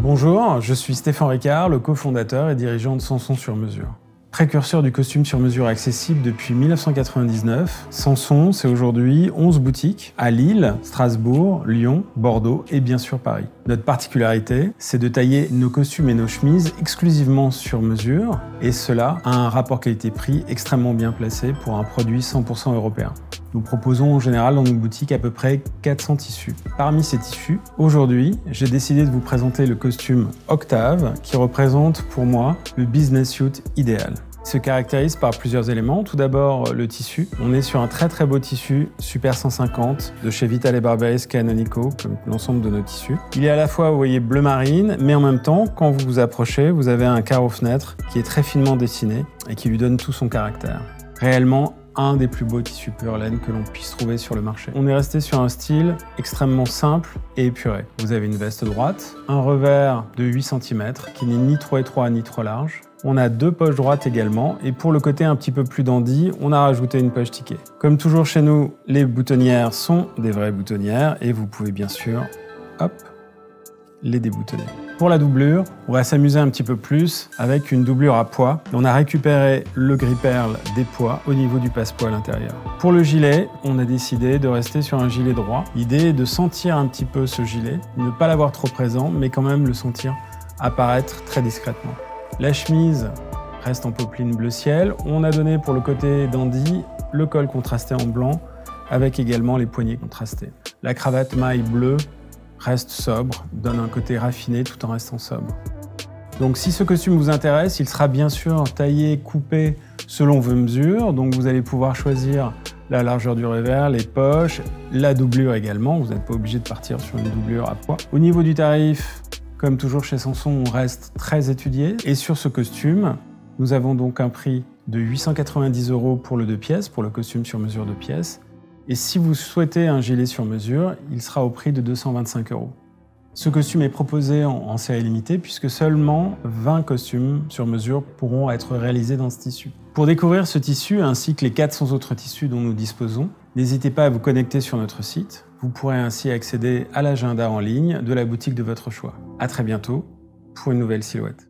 Bonjour, je suis Stéphane Ricard, le cofondateur et dirigeant de Sanson sur mesure. Précurseur du costume sur mesure accessible depuis 1999, Sanson, c'est aujourd'hui 11 boutiques à Lille, Strasbourg, Lyon, Bordeaux et bien sûr Paris. Notre particularité, c'est de tailler nos costumes et nos chemises exclusivement sur mesure, et cela à un rapport qualité-prix extrêmement bien placé pour un produit 100% européen. Nous proposons en général dans nos boutiques à peu près 400 tissus. Parmi ces tissus, aujourd'hui, j'ai décidé de vous présenter le costume Octave qui représente pour moi le business suit idéal. Il se caractérise par plusieurs éléments. Tout d'abord, le tissu. On est sur un très beau tissu Super 150 de chez Vitale & Barberis Canonico, comme l'ensemble de nos tissus. Il est à la fois, vous voyez, bleu marine, mais en même temps, quand vous vous approchez, vous avez un carreau-fenêtre qui est très finement dessiné et qui lui donne tout son caractère. Réellement, un des plus beaux tissus pure laine que l'on puisse trouver sur le marché. On est resté sur un style extrêmement simple et épuré. Vous avez une veste droite, un revers de 8 cm qui n'est ni trop étroit ni trop large. On a 2 poches droites également, et pour le côté un petit peu plus dandy, on a rajouté une poche ticket. Comme toujours chez nous, les boutonnières sont des vraies boutonnières et vous pouvez bien sûr, hop, les déboutonner. Pour la doublure, on va s'amuser un petit peu plus avec une doublure à pois. On a récupéré le gris-perle des pois au niveau du passe-pois à l'intérieur. Pour le gilet, on a décidé de rester sur un gilet droit. L'idée est de sentir un petit peu ce gilet, ne pas l'avoir trop présent, mais quand même le sentir apparaître très discrètement. La chemise reste en popeline bleu ciel. On a donné pour le côté dandy le col contrasté en blanc avec également les poignets contrastés. La cravate maille bleue reste sobre, donne un côté raffiné tout en restant sobre. Donc si ce costume vous intéresse, il sera bien sûr taillé, coupé selon vos mesures. Donc vous allez pouvoir choisir la largeur du revers, les poches, la doublure également. Vous n'êtes pas obligé de partir sur une doublure à pois. Au niveau du tarif, comme toujours chez Sanson, on reste très étudié. Et sur ce costume, nous avons donc un prix de 890 € pour le 2 pièces, pour le costume sur mesure 2 pièces. Et si vous souhaitez un gilet sur mesure, il sera au prix de 225 €. Ce costume est proposé en série limitée puisque seulement 20 costumes sur mesure pourront être réalisés dans ce tissu. Pour découvrir ce tissu ainsi que les 400 autres tissus dont nous disposons, n'hésitez pas à vous connecter sur notre site. Vous pourrez ainsi accéder à l'agenda en ligne de la boutique de votre choix. À très bientôt pour une nouvelle silhouette.